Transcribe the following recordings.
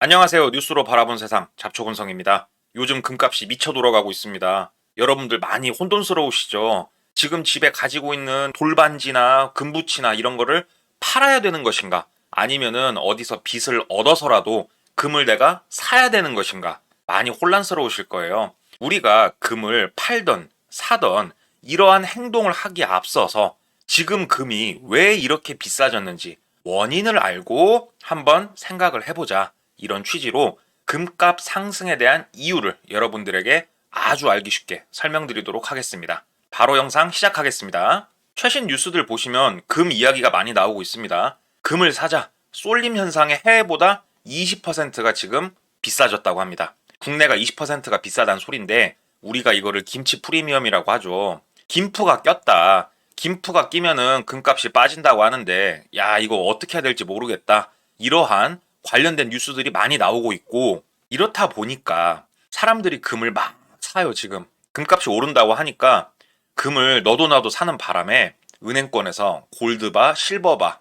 안녕하세요. 뉴스로 바라본 세상 잡초근성입니다. 요즘 금값이 미쳐 돌아가고 있습니다. 여러분들 많이 혼돈스러우시죠? 지금 집에 가지고 있는 돌반지나 금붙이나 이런 거를 팔아야 되는 것인가? 아니면은 어디서 빚을 얻어서라도 금을 내가 사야 되는 것인가? 많이 혼란스러우실 거예요. 우리가 금을 팔던 사던 이러한 행동을 하기에 앞서서 지금 금이 왜 이렇게 비싸졌는지 원인을 알고 한번 생각을 해보자. 이런 취지로 금값 상승에 대한 이유를 여러분들에게 아주 알기 쉽게 설명드리도록 하겠습니다. 바로 영상 시작하겠습니다. 최신 뉴스들 보시면 금 이야기가 많이 나오고 있습니다. 금을 사자, 쏠림 현상의 해외보다 20%가 지금 비싸졌다고 합니다. 국내가 20%가 비싸다는 소린데 우리가 이거를 김치 프리미엄이라고 하죠. 김프가 꼈다. 김프가 끼면은 금값이 빠진다고 하는데 야 이거 어떻게 해야 될지 모르겠다. 이러한 관련된 뉴스들이 많이 나오고 있고 이렇다 보니까 사람들이 금을 막 사요 지금. 금값이 오른다고 하니까 금을 너도 나도 사는 바람에 은행권에서 골드바, 실버바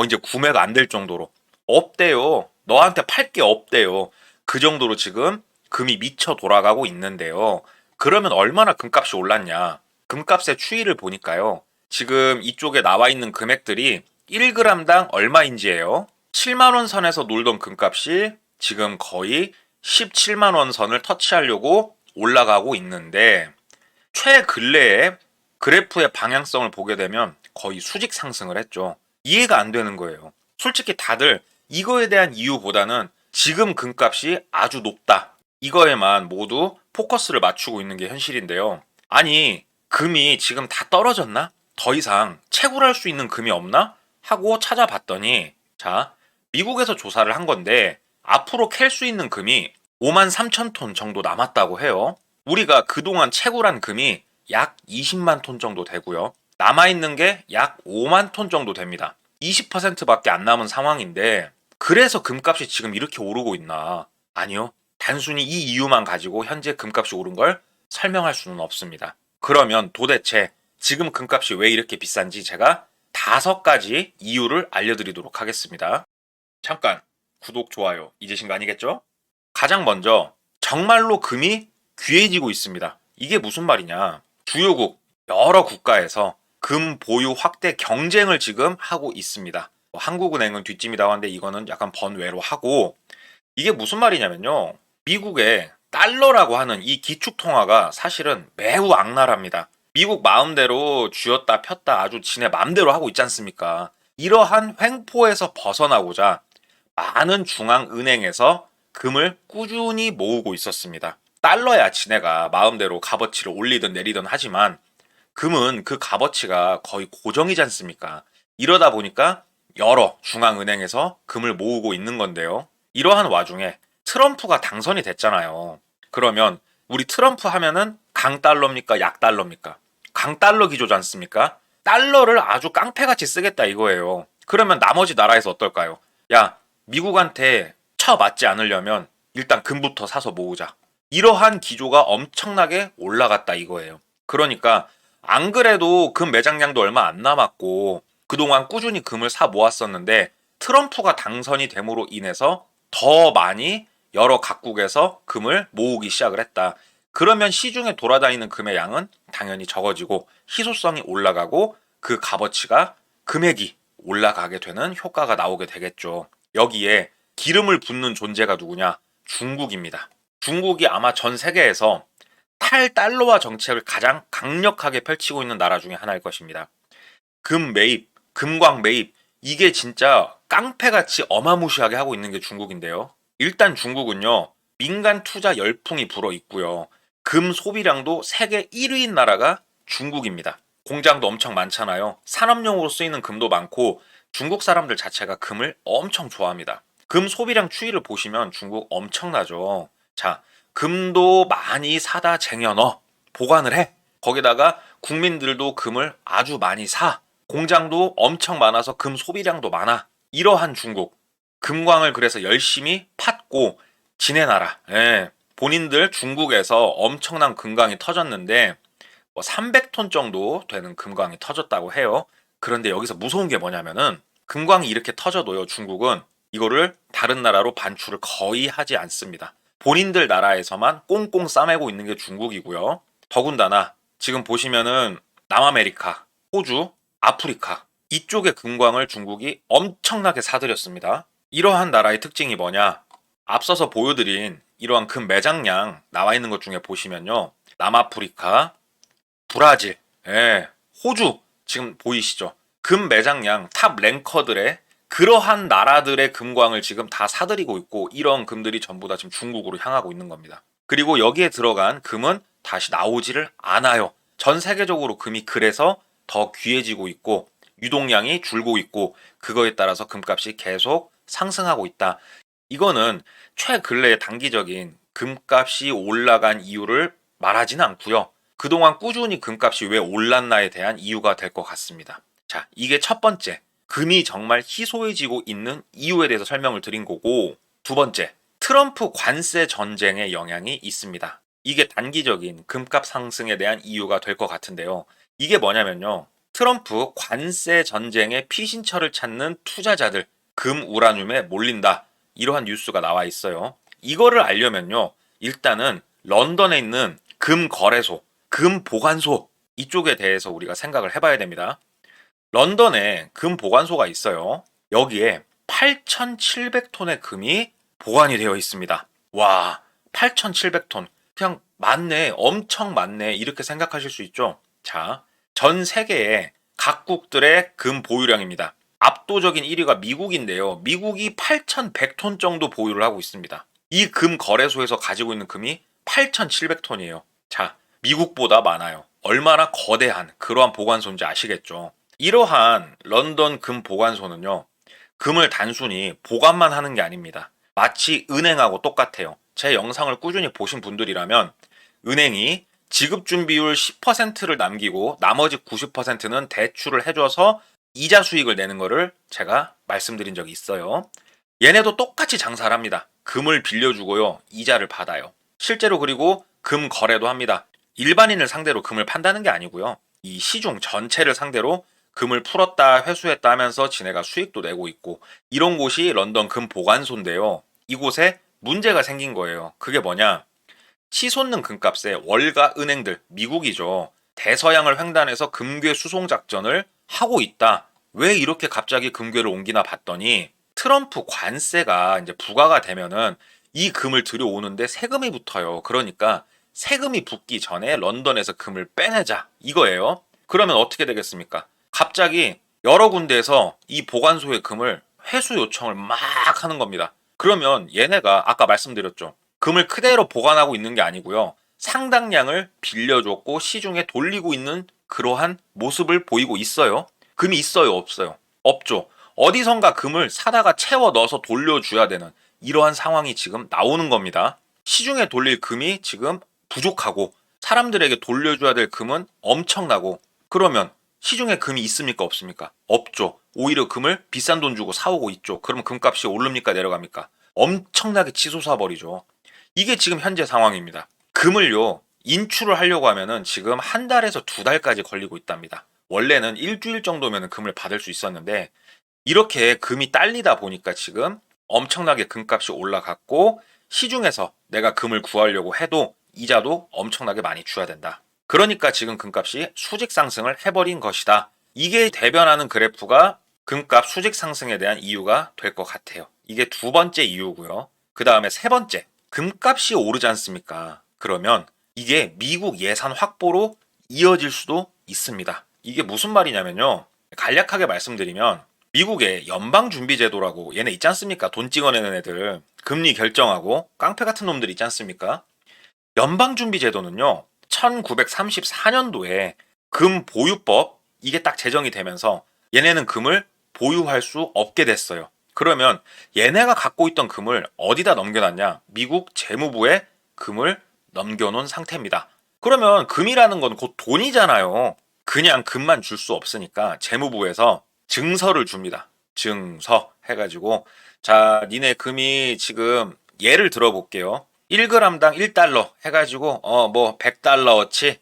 이제 구매가 안 될 정도로 없대요. 너한테 팔 게 없대요. 그 정도로 지금 금이 미쳐 돌아가고 있는데요. 그러면 얼마나 금값이 올랐냐? 금값의 추이를 보니까요. 지금 이쪽에 나와 있는 금액들이 1g당 얼마인지예요. 7만 원 선에서 놀던 금값이 지금 거의 17만 원 선을 터치하려고 올라가고 있는데 최근래에 그래프의 방향성을 보게 되면 거의 수직 상승을 했죠. 이해가 안 되는 거예요. 솔직히 다들 이거에 대한 이유보다는 지금 금값이 아주 높다. 이거에만 모두 포커스를 맞추고 있는 게 현실인데요. 아니, 금이 지금 다 떨어졌나? 더 이상 채굴할 수 있는 금이 없나? 하고 찾아봤더니 자, 미국에서 조사를 한 건데 앞으로 캘 수 있는 금이 5만 3천 톤 정도 남았다고 해요. 우리가 그동안 채굴한 금이 약 20만 톤 정도 되고요. 남아있는 게 약 5만 톤 정도 됩니다. 20%밖에 안 남은 상황인데 그래서 금값이 지금 이렇게 오르고 있나? 아니요. 단순히 이 이유만 가지고 현재 금값이 오른 걸 설명할 수는 없습니다. 그러면 도대체 지금 금값이 왜 이렇게 비싼지 제가 5가지 이유를 알려드리도록 하겠습니다. 잠깐 구독, 좋아요 잊으신 거 아니겠죠? 가장 먼저 정말로 금이 귀해지고 있습니다. 이게 무슨 말이냐? 주요국 여러 국가에서 금 보유 확대 경쟁을 지금 하고 있습니다. 한국은행은 뒷짐이라고 하는데 이거는 약간 번외로 하고 이게 무슨 말이냐면요. 미국의 달러라고 하는 이 기축통화가 사실은 매우 악랄합니다. 미국 마음대로 쥐었다 폈다 아주 지네 마음대로 하고 있지 않습니까? 이러한 횡포에서 벗어나고자 많은 중앙은행에서 금을 꾸준히 모으고 있었습니다. 달러야 지네가 마음대로 값어치를 올리든 내리든 하지만 금은 그 값어치가 거의 고정이지 않습니까? 이러다 보니까 여러 중앙은행에서 금을 모으고 있는 건데요. 이러한 와중에 트럼프가 당선이 됐잖아요. 그러면 우리 트럼프 하면은 강달러입니까? 약달러입니까? 강달러 기조지 않습니까? 달러를 아주 깡패같이 쓰겠다 이거예요. 그러면 나머지 나라에서 어떨까요? 야, 미국한테 쳐맞지 않으려면 일단 금부터 사서 모으자. 이러한 기조가 엄청나게 올라갔다 이거예요. 그러니까 안 그래도 금 매장량도 얼마 안 남았고 그동안 꾸준히 금을 사 모았었는데 트럼프가 당선이 됨으로 인해서 더 많이 여러 각국에서 금을 모으기 시작을 했다. 그러면 시중에 돌아다니는 금의 양은 당연히 적어지고 희소성이 올라가고 그 값어치가 금액이 올라가게 되는 효과가 나오게 되겠죠. 여기에 기름을 붓는 존재가 누구냐? 중국입니다. 중국이 아마 전 세계에서 탈달러화 정책을 가장 강력하게 펼치고 있는 나라 중에 하나일 것입니다. 금 매입, 금광 매입, 이게 진짜 깡패같이 어마무시하게 하고 있는 게 중국인데요. 일단 중국은요, 민간 투자 열풍이 불어 있고요. 금 소비량도 세계 1위인 나라가 중국입니다. 공장도 엄청 많잖아요. 산업용으로 쓰이는 금도 많고 중국 사람들 자체가 금을 엄청 좋아합니다. 금 소비량 추이를 보시면 중국 엄청나죠. 자, 금도 많이 사다 쟁여넣어. 보관을 해. 거기다가 국민들도 금을 아주 많이 사. 공장도 엄청 많아서 금 소비량도 많아. 이러한 중국. 금광을 그래서 열심히 팠고 지내놔라. 예. 본인들 중국에서 엄청난 금광이 터졌는데 300톤 정도 되는 금광이 터졌다고 해요. 그런데 여기서 무서운 게 뭐냐면은 금광이 이렇게 터져도요. 중국은 이거를 다른 나라로 반출을 거의 하지 않습니다. 본인들 나라에서만 꽁꽁 싸매고 있는 게 중국이고요. 더군다나 지금 보시면은 남아메리카, 호주, 아프리카 이쪽의 금광을 중국이 엄청나게 사들였습니다. 이러한 나라의 특징이 뭐냐? 앞서서 보여드린 이러한 금 매장량 나와 있는 것 중에 보시면요. 남아프리카, 브라질, 예, 호주 지금 보이시죠? 금 매장량 탑 랭커들의 그러한 나라들의 금광을 지금 다 사들이고 있고 이런 금들이 전부 다 지금 중국으로 향하고 있는 겁니다. 그리고 여기에 들어간 금은 다시 나오지를 않아요. 전 세계적으로 금이 그래서 더 귀해지고 있고 유동량이 줄고 있고 그거에 따라서 금값이 계속 상승하고 있다. 이거는 최근래의 단기적인 금값이 올라간 이유를 말하지는 않고요. 그동안 꾸준히 금값이 왜 올랐나에 대한 이유가 될 것 같습니다. 자, 이게 첫 번째. 금이 정말 희소해지고 있는 이유에 대해서 설명을 드린 거고, 두 번째. 트럼프 관세 전쟁의 영향이 있습니다. 이게 단기적인 금값 상승에 대한 이유가 될 것 같은데요. 이게 뭐냐면요. 트럼프 관세 전쟁의 피신처를 찾는 투자자들, 금 우라늄에 몰린다. 이러한 뉴스가 나와 있어요. 이거를 알려면요. 일단은 런던에 있는 금 거래소, 금 보관소 이쪽에 대해서 우리가 생각을 해봐야 됩니다. 런던에 금 보관소가 있어요. 여기에 8,700톤의 금이 보관이 되어 있습니다. 와, 8,700톤. 그냥 많네, 엄청 많네 이렇게 생각하실 수 있죠. 자, 전 세계의 각국들의 금 보유량입니다. 압도적인 1위가 미국인데요. 미국이 8,100톤 정도 보유를 하고 있습니다. 이 금 거래소에서 가지고 있는 금이 8,700톤이에요. 자, 미국보다 많아요. 얼마나 거대한 그러한 보관소인지 아시겠죠? 이러한 런던 금 보관소는요. 금을 단순히 보관만 하는 게 아닙니다. 마치 은행하고 똑같아요. 제 영상을 꾸준히 보신 분들이라면 은행이 지급 준비율 10%를 남기고 나머지 90%는 대출을 해줘서 이자 수익을 내는 거를 제가 말씀드린 적이 있어요. 얘네도 똑같이 장사를 합니다. 금을 빌려주고요. 이자를 받아요. 실제로 그리고 금 거래도 합니다. 일반인을 상대로 금을 판다는 게 아니고요. 이 시중 전체를 상대로 금을 풀었다 회수했다 하면서 지네가 수익도 내고 있고 이런 곳이 런던 금 보관소인데요. 이곳에 문제가 생긴 거예요. 그게 뭐냐? 치솟는 금값에 월가 은행들, 미국이죠. 대서양을 횡단해서 금괴 수송 작전을 하고 있다. 왜 이렇게 갑자기 금괴를 옮기나 봤더니 트럼프 관세가 이제 부과가 되면은 이 금을 들여오는데 세금이 붙어요. 그러니까 세금이 붙기 전에 런던에서 금을 빼내자. 이거예요. 그러면 어떻게 되겠습니까? 갑자기 여러 군데에서 이 보관소의 금을 회수 요청을 막 하는 겁니다. 그러면 얘네가 아까 말씀드렸죠. 금을 그대로 보관하고 있는 게 아니고요. 상당량을 빌려줬고 시중에 돌리고 있는 그러한 모습을 보이고 있어요. 금이 있어요, 없어요? 없죠. 어디선가 금을 사다가 채워 넣어서 돌려줘야 되는 이러한 상황이 지금 나오는 겁니다. 시중에 돌릴 금이 지금 부족하고 사람들에게 돌려줘야 될 금은 엄청나고 그러면 시중에 금이 있습니까, 없습니까? 없죠. 오히려 금을 비싼 돈 주고 사오고 있죠. 그럼 금값이 오릅니까, 내려갑니까? 엄청나게 치솟아 버리죠. 이게 지금 현재 상황입니다. 금을요, 인출을 하려고 하면은 지금 한 달에서 두 달까지 걸리고 있답니다. 원래는 일주일 정도면 금을 받을 수 있었는데 이렇게 금이 딸리다 보니까 지금 엄청나게 금값이 올라갔고 시중에서 내가 금을 구하려고 해도 이자도 엄청나게 많이 줘야 된다. 그러니까 지금 금값이 수직 상승을 해버린 것이다. 이게 대변하는 그래프가 금값 수직 상승에 대한 이유가 될 것 같아요. 이게 두 번째 이유고요. 그 다음에 세 번째, 금값이 오르지 않습니까? 그러면 이게 미국 예산 확보로 이어질 수도 있습니다. 이게 무슨 말이냐면요. 간략하게 말씀드리면 미국의 연방준비제도라고 얘네 있지 않습니까? 돈 찍어내는 애들 금리 결정하고 깡패 같은 놈들 있지 않습니까? 연방준비제도는요. 1934년도에 금 보유법 이게 딱 제정이 되면서 얘네는 금을 보유할 수 없게 됐어요. 그러면 얘네가 갖고 있던 금을 어디다 넘겨놨냐? 미국 재무부에 금을 넘겨놓은 상태입니다. 그러면 금이라는 건 곧 돈이잖아요. 그냥 금만 줄 수 없으니까 재무부에서 증서를 줍니다. 증서 해가지고 자, 니네 금이 지금 예를 들어볼게요. 1g당 1달러 해가지고 뭐 100달러어치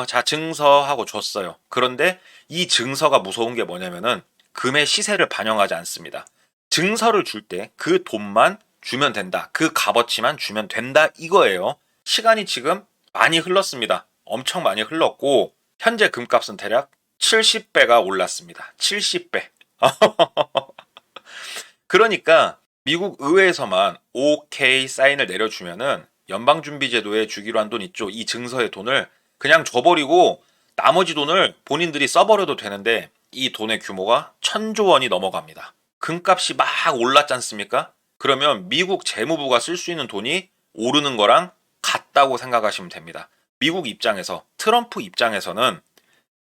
자 증서하고 줬어요. 그런데 이 증서가 무서운 게 뭐냐면은 금의 시세를 반영하지 않습니다. 증서를 줄 때 그 돈만 주면 된다. 그 값어치만 주면 된다 이거예요. 시간이 지금 많이 흘렀습니다. 엄청 많이 흘렀고 현재 금값은 대략 70배가 올랐습니다. 70배. 그러니까 미국 의회에서만 OK 사인을 내려주면은 연방준비제도에 주기로 한 돈 있죠. 이 증서의 돈을 그냥 줘버리고 나머지 돈을 본인들이 써버려도 되는데 이 돈의 규모가 1,000조 원이 넘어갑니다. 금값이 막 올랐지 않습니까? 그러면 미국 재무부가 쓸 수 있는 돈이 오르는 거랑 같다고 생각하시면 됩니다. 미국 입장에서, 트럼프 입장에서는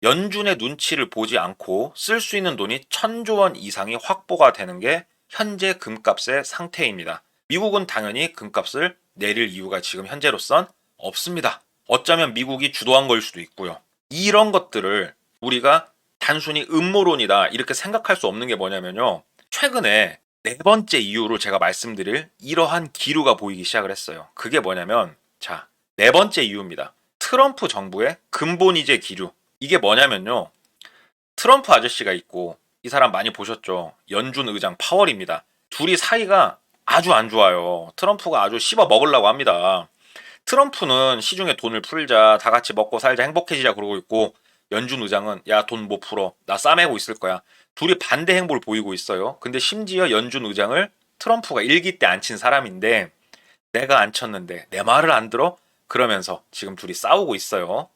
연준의 눈치를 보지 않고 쓸 수 있는 돈이 1,000조 원 이상이 확보가 되는 게 현재 금값의 상태입니다. 미국은 당연히 금값을 내릴 이유가 지금 현재로선 없습니다. 어쩌면 미국이 주도한 걸 수도 있고요. 이런 것들을 우리가 단순히 음모론이다 이렇게 생각할 수 없는 게 뭐냐면요. 최근에 네 번째 이유로 제가 말씀드릴 이러한 기류가 보이기 시작을 했어요. 그게 뭐냐면 자, 네 번째 이유입니다. 트럼프 정부의 근본이제 기류. 이게 뭐냐면요. 트럼프 아저씨가 있고 이 사람 많이 보셨죠? 연준 의장 파월입니다. 둘이 사이가 아주 안 좋아요. 트럼프가 아주 씹어 먹으려고 합니다. 트럼프는 시중에 돈을 풀자, 다 같이 먹고 살자, 행복해지자 그러고 있고 연준 의장은 야, 돈 못 풀어. 나 싸매고 있을 거야. 둘이 반대 행보를 보이고 있어요. 근데 심지어 연준 의장을 트럼프가 일기 때 안 친 사람인데 내가 안 쳤는데 내 말을 안 들어? 그러면서 지금 둘이 싸우고 있어요.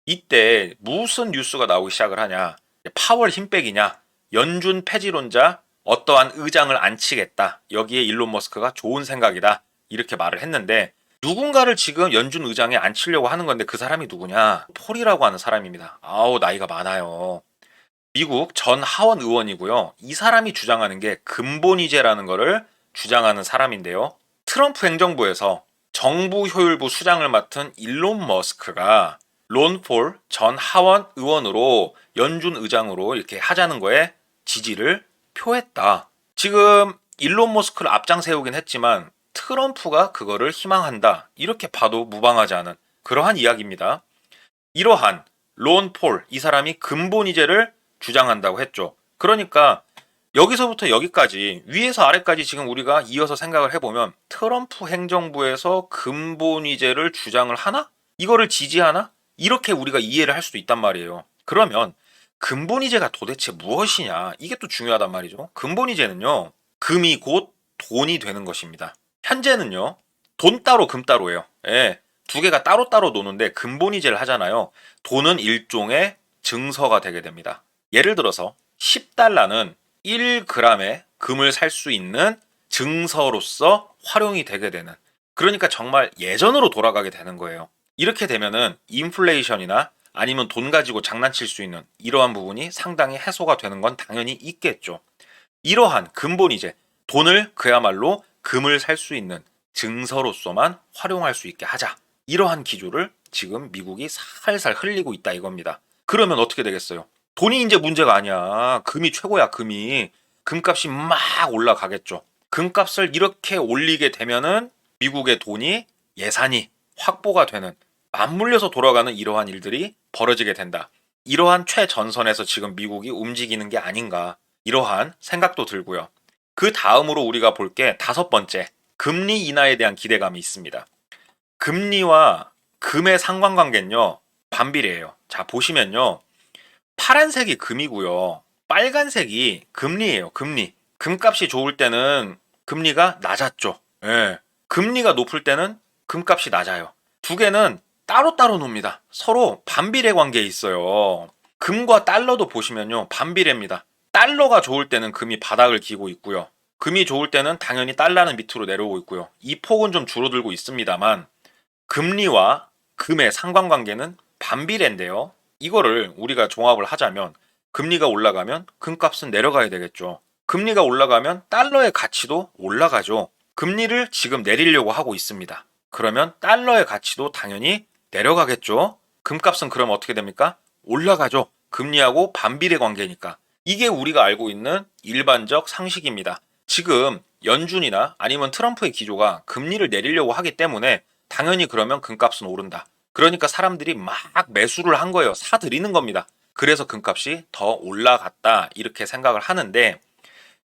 이때 무슨 뉴스가 나오기 시작을 하냐. 파월 힘빼기냐. 연준 폐지론자 어떠한 의장을 안 치겠다. 여기에 일론 머스크가 좋은 생각이다. 이렇게 말을 했는데 누군가를 지금 연준 의장에 앉히려고 하는 건데 그 사람이 누구냐? 폴이라고 하는 사람입니다. 아우 나이가 많아요. 미국 전 하원 의원이고요. 이 사람이 주장하는 게 근본이제라는 거를 주장하는 사람인데요. 트럼프 행정부에서 정부 효율부 수장을 맡은 일론 머스크가 론 폴 전 하원 의원으로 연준 의장으로 이렇게 하자는 거에 지지를 표했다. 지금 일론 머스크를 앞장 세우긴 했지만 트럼프가 그거를 희망한다. 이렇게 봐도 무방하지 않은 그러한 이야기입니다. 이러한 론 폴, 이 사람이 근본이제를 주장한다고 했죠. 그러니까 여기서부터 여기까지 위에서 아래까지 지금 우리가 이어서 생각을 해보면 트럼프 행정부에서 근본이제를 주장을 하나? 이거를 지지하나? 이렇게 우리가 이해를 할 수도 있단 말이에요. 그러면 근본이제가 도대체 무엇이냐? 이게 또 중요하단 말이죠. 근본이제는요. 금이 곧 돈이 되는 것입니다. 현재는요. 돈 따로 금 따로예요. 예, 두 개가 따로따로 노는데 근본이제를 하잖아요. 돈은 일종의 증서가 되게 됩니다. 예를 들어서 10달러는 1g의 금을 살 수 있는 증서로서 활용이 되게 되는, 그러니까 정말 예전으로 돌아가게 되는 거예요. 이렇게 되면은 인플레이션이나 아니면 돈 가지고 장난칠 수 있는 이러한 부분이 상당히 해소가 되는 건 당연히 있겠죠. 이러한 근본이제, 돈을 그야말로 금을 살 수 있는 증서로서만 활용할 수 있게 하자. 이러한 기조를 지금 미국이 살살 흘리고 있다 이겁니다. 그러면 어떻게 되겠어요? 돈이 이제 문제가 아니야. 금이 최고야, 금이. 금값이 막 올라가겠죠. 금값을 이렇게 올리게 되면은 미국의 돈이, 예산이 확보가 되는, 맞물려서 돌아가는 이러한 일들이 벌어지게 된다. 이러한 최전선에서 지금 미국이 움직이는 게 아닌가. 이러한 생각도 들고요. 그 다음으로 우리가 볼 게 다섯 번째, 금리 인하에 대한 기대감이 있습니다. 금리와 금의 상관관계는요, 반비례해요. 자, 보시면요. 파란색이 금이고요. 빨간색이 금리예요, 금리. 금값이 좋을 때는 금리가 낮았죠. 예. 금리가 높을 때는 금값이 낮아요. 두 개는 따로따로 놉니다. 서로 반비례 관계에 있어요. 금과 달러도 보시면요. 반비례입니다. 달러가 좋을 때는 금이 바닥을 기고 있고요. 금이 좋을 때는 당연히 달러는 밑으로 내려오고 있고요. 이 폭은 좀 줄어들고 있습니다만 금리와 금의 상관관계는 반비례인데요. 이거를 우리가 종합을 하자면 금리가 올라가면 금값은 내려가야 되겠죠. 금리가 올라가면 달러의 가치도 올라가죠. 금리를 지금 내리려고 하고 있습니다. 그러면 달러의 가치도 당연히 내려가겠죠. 금값은 그럼 어떻게 됩니까? 올라가죠. 금리하고 반비례 관계니까. 이게 우리가 알고 있는 일반적 상식입니다. 지금 연준이나 아니면 트럼프의 기조가 금리를 내리려고 하기 때문에 당연히 그러면 금값은 오른다. 그러니까 사람들이 막 매수를 한 거예요. 사들이는 겁니다. 그래서 금값이 더 올라갔다 이렇게 생각을 하는데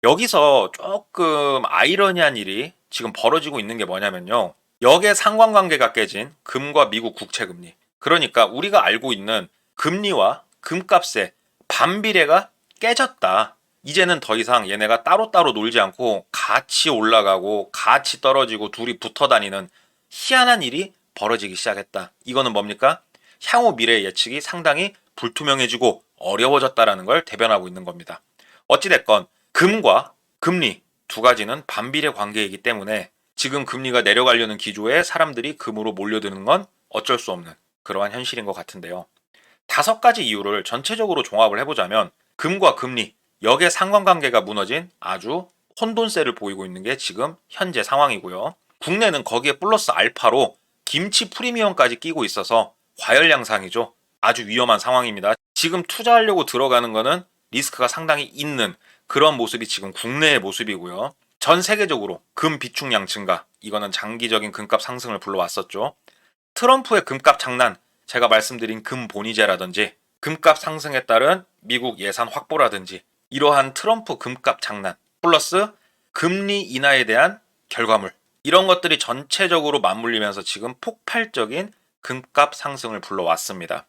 여기서 조금 아이러니한 일이 지금 벌어지고 있는 게 뭐냐면요. 역의 상관관계가 깨진 금과 미국 국채금리. 그러니까 우리가 알고 있는 금리와 금값의 반비례가 깨졌다. 이제는 더 이상 얘네가 따로따로 놀지 않고 같이 올라가고 같이 떨어지고 둘이 붙어 다니는 희한한 일이 벌어지기 시작했다. 이거는 뭡니까? 향후 미래 예측이 상당히 불투명해지고 어려워졌다라는 걸 대변하고 있는 겁니다. 어찌됐건 금과 금리 두 가지는 반비례 관계이기 때문에 지금 금리가 내려가려는 기조에 사람들이 금으로 몰려드는 건 어쩔 수 없는 그러한 현실인 것 같은데요. 5가지 이유를 전체적으로 종합을 해보자면 금과 금리, 역의 상관관계가 무너진 아주 혼돈세를 보이고 있는 게 지금 현재 상황이고요. 국내는 거기에 플러스 알파로 김치 프리미엄까지 끼고 있어서 과열양상이죠. 아주 위험한 상황입니다. 지금 투자하려고 들어가는 거는 리스크가 상당히 있는 그런 모습이 지금 국내의 모습이고요. 전 세계적으로 금 비축량 증가, 이거는 장기적인 금값 상승을 불러왔었죠. 트럼프의 금값 장난, 제가 말씀드린 금 본위제라든지 금값 상승에 따른 미국 예산 확보라든지 이러한 트럼프 금값 장난 플러스 금리 인하에 대한 결과물, 이런 것들이 전체적으로 맞물리면서 지금 폭발적인 금값 상승을 불러왔습니다.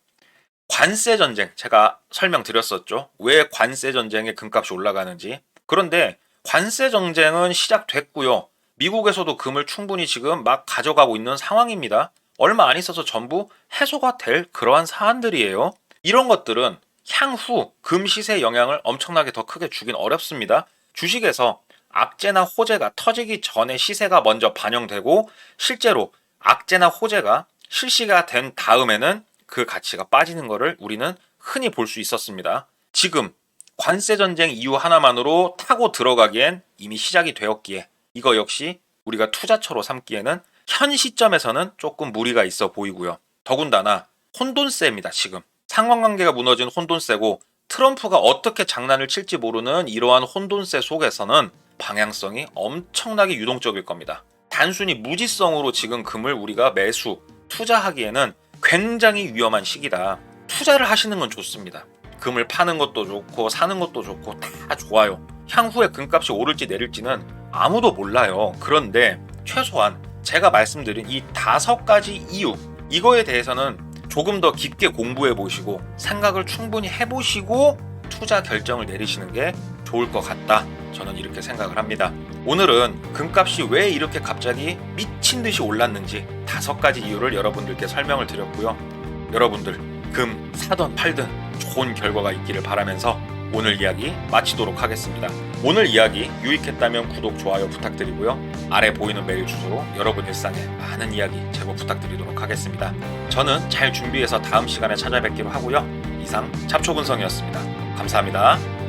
관세 전쟁, 제가 설명드렸었죠. 왜 관세 전쟁에 금값이 올라가는지. 그런데 관세 전쟁은 시작됐고요. 미국에서도 금을 충분히 지금 막 가져가고 있는 상황입니다. 얼마 안 있어서 전부 해소가 될 그러한 사안들이에요. 이런 것들은 향후 금 시세에 영향을 엄청나게 더 크게 주긴 어렵습니다. 주식에서 악재나 호재가 터지기 전에 시세가 먼저 반영되고 실제로 악재나 호재가 실시가 된 다음에는 그 가치가 빠지는 것을 우리는 흔히 볼 수 있었습니다. 지금 관세 전쟁 이유 하나만으로 타고 들어가기엔 이미 시작이 되었기에 이거 역시 우리가 투자처로 삼기에는 현 시점에서는 조금 무리가 있어 보이고요. 더군다나 혼돈세입니다. 지금 상관관계가 무너진 혼돈세고 트럼프가 어떻게 장난을 칠지 모르는 이러한 혼돈세 속에서는 방향성이 엄청나게 유동적일 겁니다. 단순히 무지성으로 지금 금을 우리가 매수, 투자하기에는 굉장히 위험한 시기다. 투자를 하시는 건 좋습니다. 금을 파는 것도 좋고 사는 것도 좋고 다 좋아요. 향후에 금값이 오를지 내릴지는 아무도 몰라요. 그런데 최소한 제가 말씀드린 이 5가지 이유, 이거에 대해서는 조금 더 깊게 공부해 보시고 생각을 충분히 해보시고 투자 결정을 내리시는 게 좋을 것 같다. 저는 이렇게 생각을 합니다. 오늘은 금값이 왜 이렇게 갑자기 미친 듯이 올랐는지 5가지 이유를 여러분들께 설명을 드렸고요. 여러분들 금 사든 팔든 좋은 결과가 있기를 바라면서 오늘 이야기 마치도록 하겠습니다. 오늘 이야기 유익했다면 구독, 좋아요 부탁드리고요. 아래 보이는 메일 주소로 여러분 일상에 많은 이야기 제보 부탁드리도록 하겠습니다. 저는 잘 준비해서 다음 시간에 찾아뵙기로 하고요. 이상 잡초근성이었습니다. 감사합니다.